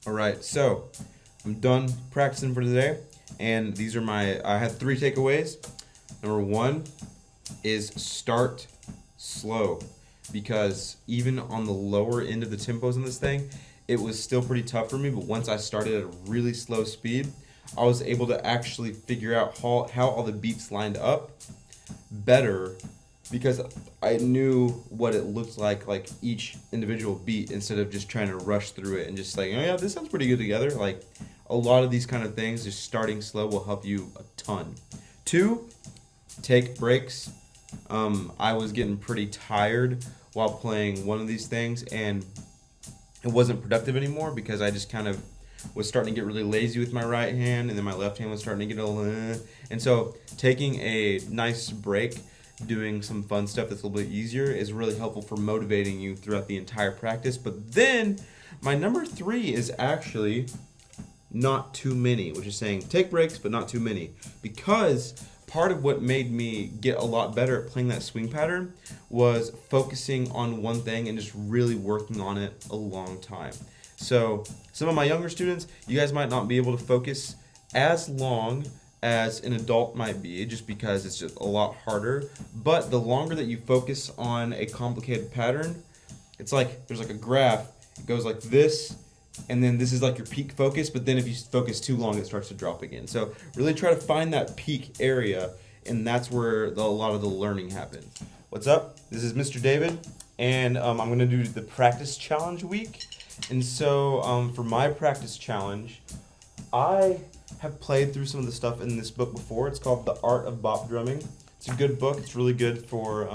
All right, so I'm done practicing for today, and I had three takeaways. Number one is start slow, because even on the lower end of the tempos in this thing, it was still pretty tough for me. But once I started at a really slow speed, I was able to actually figure out how all the beats lined up better because I knew what it looked like each individual beat instead of just trying to rush through it and just like, oh yeah, this sounds pretty good together. Like a lot of these kind of things, just starting slow will help you a ton. Two, take breaks. I was getting pretty tired while playing one of these things, and it wasn't productive anymore because I just kind of was starting to get really lazy with my right hand, and then my left hand was starting to get a little. And so taking a nice break, doing some fun stuff that's a little bit easier, is really helpful for motivating you throughout the entire practice. But then my number three is actually not too many, which is saying take breaks but not too many, because part of what made me get a lot better at playing that swing pattern was focusing on one thing and just really working on it a long time. So some of my younger students, you guys might not be able to focus as long as an adult might be, just because it's just a lot harder. But the longer that you focus on a complicated pattern, it's like there's like a graph. It goes like this, and then this is like your peak focus. But then if you focus too long, it starts to drop again. So really try to find that peak area, and that's where a lot of the learning happens. What's up? This is Mr. David, and I'm going to do the practice challenge week. And so for my practice challenge, I have played through some of the stuff in this book before. It's called The Art of Bop Drumming. It's a good book. It's really good for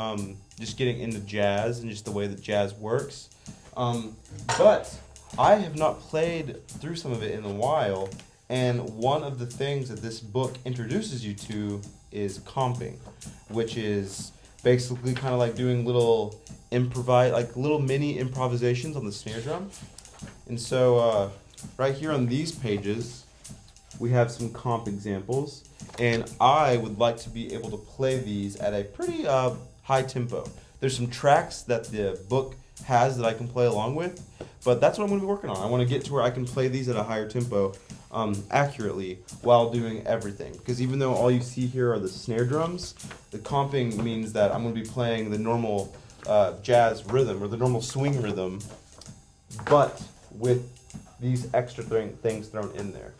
just getting into jazz and just the way that jazz works. But I have not played through some of it in a while, and one of the things that this book introduces you to is comping, which is basically kind of like doing little little mini improvisations on the snare drum. And so right here on these pages, we have some comp examples, and I would like to be able to play these at a pretty high tempo. There's some tracks that the book has that I can play along with, but that's what I'm going to be working on. I want to get to where I can play these at a higher tempo accurately while doing everything. Because even though all you see here are the snare drums, the comping means that I'm going to be playing the normal jazz rhythm or the normal swing rhythm, but with these extra things thrown in there.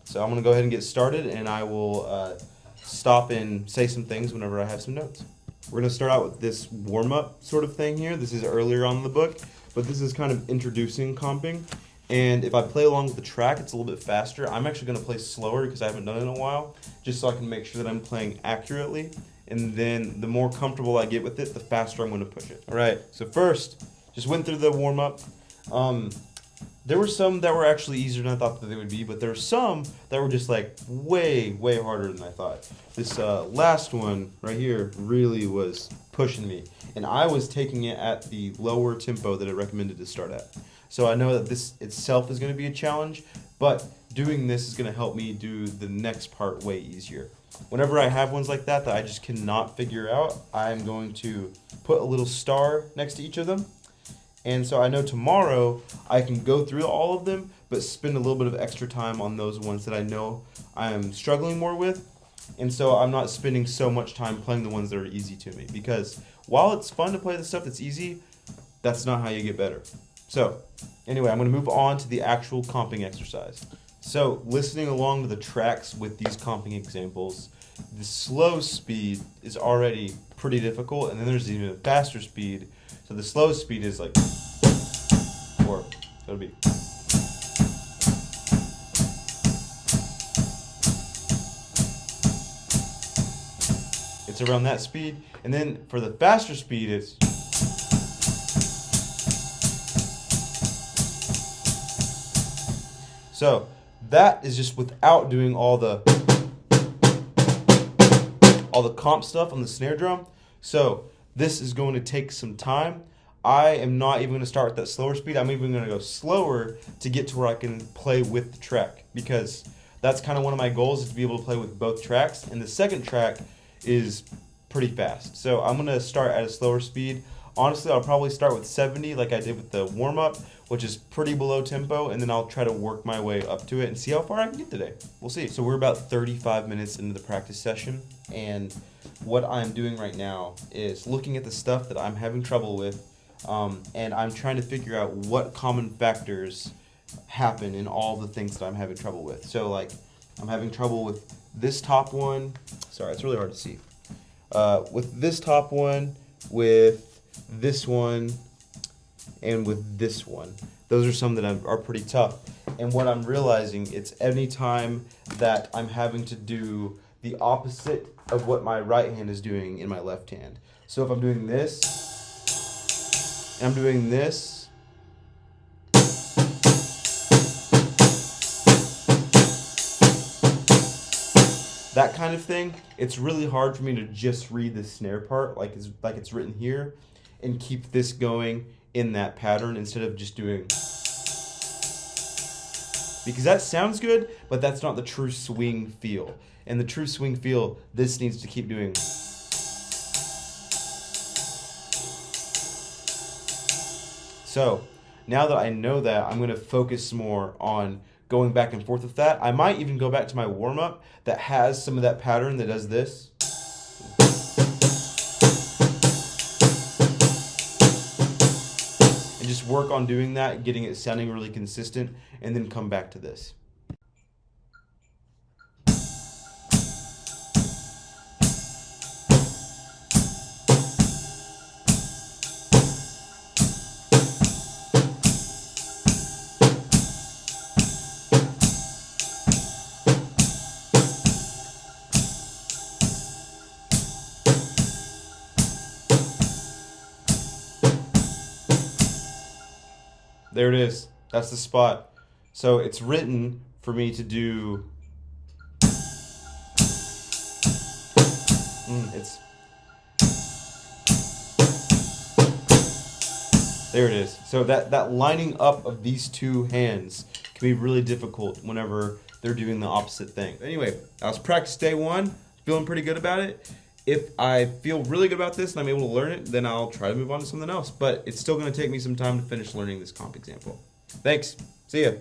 So I'm going to go ahead and get started, and I will stop and say some things whenever I have some notes. We're going to start out with this warm-up sort of thing here. This is earlier on in the book, but this is kind of introducing comping. And if I play along with the track, it's a little bit faster. I'm actually going to play slower because I haven't done it in a while, just so I can make sure that I'm playing accurately. And then the more comfortable I get with it, the faster I'm going to push it. All right, so first, just went through the warm-up. There were some that were actually easier than I thought that they would be, but there were some that were just like way, way harder than I thought. This last one right here really was pushing me, and I was taking it at the lower tempo that I recommended to start at. So I know that this itself is going to be a challenge, but doing this is going to help me do the next part way easier. Whenever I have ones like that I just cannot figure out, I'm going to put a little star next to each of them. And so I know tomorrow I can go through all of them, but spend a little bit of extra time on those ones that I know I'm struggling more with. And so I'm not spending so much time playing the ones that are easy to me. Because while it's fun to play the stuff that's easy, that's not how you get better. So anyway, I'm going to move on to the actual comping exercise. So listening along to the tracks with these comping examples, the slow speed is already pretty difficult, and then there's even a faster speed. So the slowest speed is like 4. That'll be. It's around that speed. And then for the faster speed, it's. So that is just without doing all the comp stuff on the snare drum. So this is going to take some time. I am not even going to start with that slower speed. I'm even going to go slower to get to where I can play with the track, because that's kind of one of my goals, is to be able to play with both tracks. And the second track is pretty fast. So I'm going to start at a slower speed Honestly, I'll probably start with 70 like I did with the warm-up, which is pretty below tempo, and then I'll try to work my way up to it and see how far I can get today. We'll see. So we're about 35 minutes into the practice session, and what I'm doing right now is looking at the stuff that I'm having trouble with, and I'm trying to figure out what common factors happen in all the things that I'm having trouble with. So like, I'm having trouble with this top one. Sorry, it's really hard to see. With this top one, with this one, and with this one. Those are some that are pretty tough. And what I'm realizing, it's any time that I'm having to do the opposite of what my right hand is doing in my left hand. So if I'm doing this, and I'm doing this, that kind of thing, it's really hard for me to just read the snare part like it's written here and keep this going in that pattern instead of just doing, because that sounds good, but that's not the true swing feel. And the true swing feel, this needs to keep doing. So now that I know that, I'm going to focus more on going back and forth with that. I might even go back to my warm-up that has some of that pattern that does this. And just work on doing that, getting it sounding really consistent, and then come back to this. There it is. That's the spot. So it's written for me to do. There it is. So that lining up of these two hands can be really difficult whenever they're doing the opposite thing. Anyway, that was practice day 1. Feeling pretty good about it. If I feel really good about this and I'm able to learn it, then I'll try to move on to something else. But it's still going to take me some time to finish learning this comp example. Thanks. See ya.